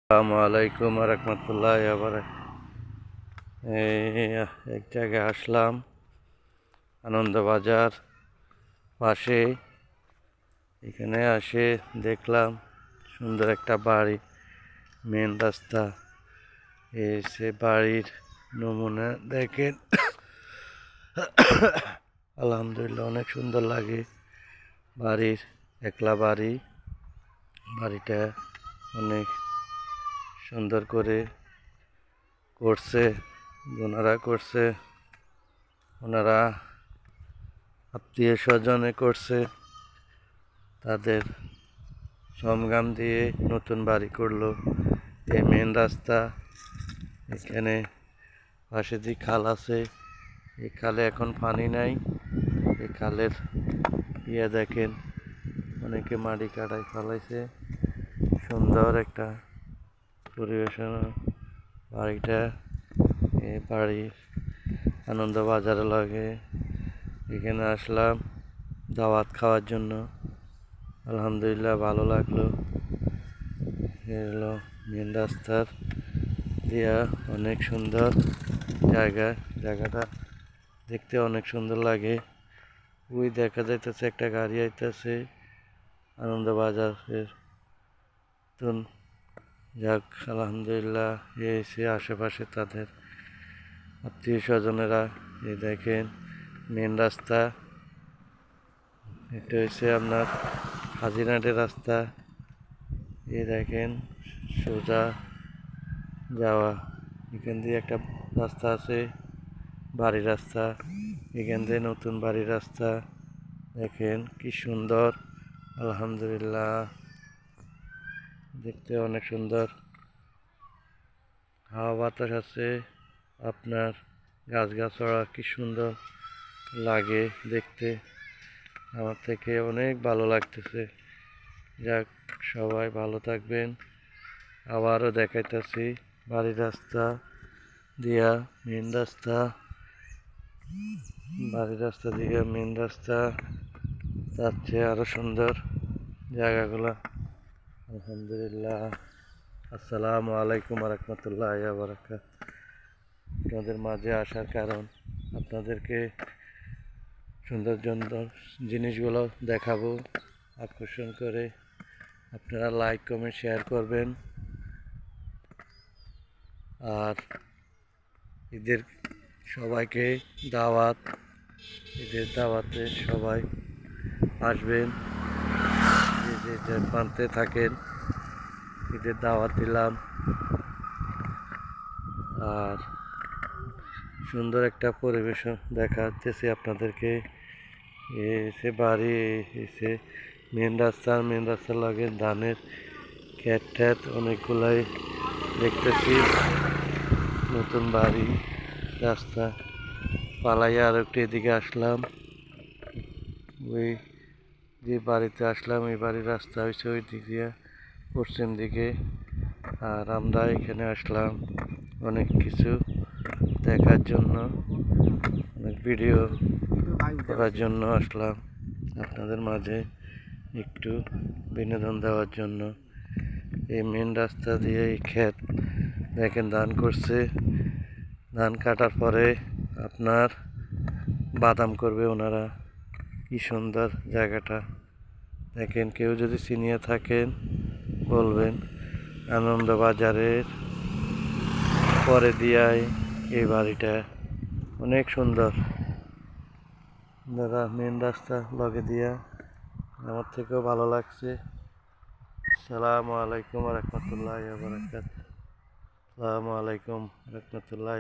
আসসালামু আলাইকুম রহমতুল্লাহ আবার এক জায়গায় আসলাম আনন্দবাজার পাশে। এখানে আসে দেখলাম সুন্দর একটা বাড়ি, মেন রাস্তা। সে বাড়ির নমুনা দেখেন। আলহামদুলিল্লাহ, অনেক সুন্দর লাগে বাড়ির, একলা বাড়ি। বাড়িটা অনেক সুন্দর করে করছে, ওনারা আত্মীয় স্বজনে করছে, তাদের শ্রমগাম দিয়ে নতুন বাড়ি করলো। এই মেন রাস্তা, এখানে পাশে যে খাল আছে, এই খালে এখন পানি নাই। এই খালের দেখেন, অনেকে মাটি কাটায় ফেলাইছে। সুন্দর একটা পরিবেশন বাড়িটা। এই বাড়ির আনন্দবাজারে লাগে। এখানে আসলাম দাওয়াত খাওয়ার জন্য। আলহামদুলিল্লাহ, ভালো লাগলো। হলো মেন রাস্তার দিয়া অনেক সুন্দর জায়গাটা দেখতে অনেক সুন্দর লাগে। ওই দেখা যাইতেছে একটা গাড়ি আইতেছে আনন্দবাজারের। যাক, আলহামদুলিল্লাহ, এসে আশেপাশে তাদের আত্মীয় স্বজনেরা। এই দেখেন মেন রাস্তা, এটা হচ্ছে আপনার হাজিরহাটের রাস্তা। এই দেখেন সোজা যাওয়া, এখান দিয়ে একটা রাস্তা আছে, বাড়ির রাস্তা। এখান দিয়ে নতুন বাড়ির রাস্তা। দেখেন কি সুন্দর, আলহামদুলিল্লাহ, দেখতে অনেক সুন্দর। হাওয়া বাতাস আছে, আপনার গাছগাছড়া কি সুন্দর লাগে দেখতে। আমার থেকে অনেক ভালো লাগতেছে। যাক, সবাই ভালো থাকবেন। আবারও দেখাইতেছি বাড়ির রাস্তা দিয়া মেন রাস্তা, বাড়ির রাস্তা দিয়ে মেন রাস্তা যাচ্ছে, আরো সুন্দর জায়গাগুলো। আলহামদুলিল্লাহ। আসসালামু আলাইকুম রহমতুল্লাহ বারাকাত। আপনাদের মাঝে আসার কারণ, আপনাদেরকে সুন্দর সুন্দর জিনিসগুলো দেখাবো আকর্ষণ করে। আপনারা লাইক কমেন্ট শেয়ার করবেন। আর ঈদের সবাইকে দাওয়াত, ঈদের দাওয়াতে সবাই আসবেন। যে প্রান্তে থাকেন, ঈদের দাওয়াত দিলাম। আর সুন্দর একটা পরিবেশ দেখাতেছি আপনাদেরকে। এসে বাড়ি, এসে মেন রাস্তার লাগে ধানের ক্ষেত ঠেত অনেকগুলাই দেখতেছি। নতুন বাড়ি, রাস্তা পালাইয়া আর একটু এদিকে আসলাম। ওই যে বাড়িতে আসলাম, এই বাড়ির রাস্তা হয়েছে ওই দিক দিয়ে পশ্চিম দিকে। আর আমরা এখানে আসলাম অনেক কিছু দেখার জন্য, অনেক ভিডিও করার জন্য আসলাম, আপনাদের মাঝে একটু বিনোদন দেওয়ার জন্য। এই মেন রাস্তা দিয়ে এই ক্ষেত দেখেন ধান করছে। ধান কাটার পরে আপনার বাদাম করবে ওনারা। কি সুন্দর জায়গাটা দেখেন। কেউ যদি চিনিয়ে থাকেন বলবেন। আনন্দবাজারের পরে দিয়াই এই বাড়িটা অনেক সুন্দর। দাদা, মেন রাস্তা লগে দিয়া আমার থেকেও ভালো লাগছে। আসসালামু আলাইকুম রহমতুল্লাহ বারাকাত। আসসালামু আলাইকুম রহমতুল্লাহ।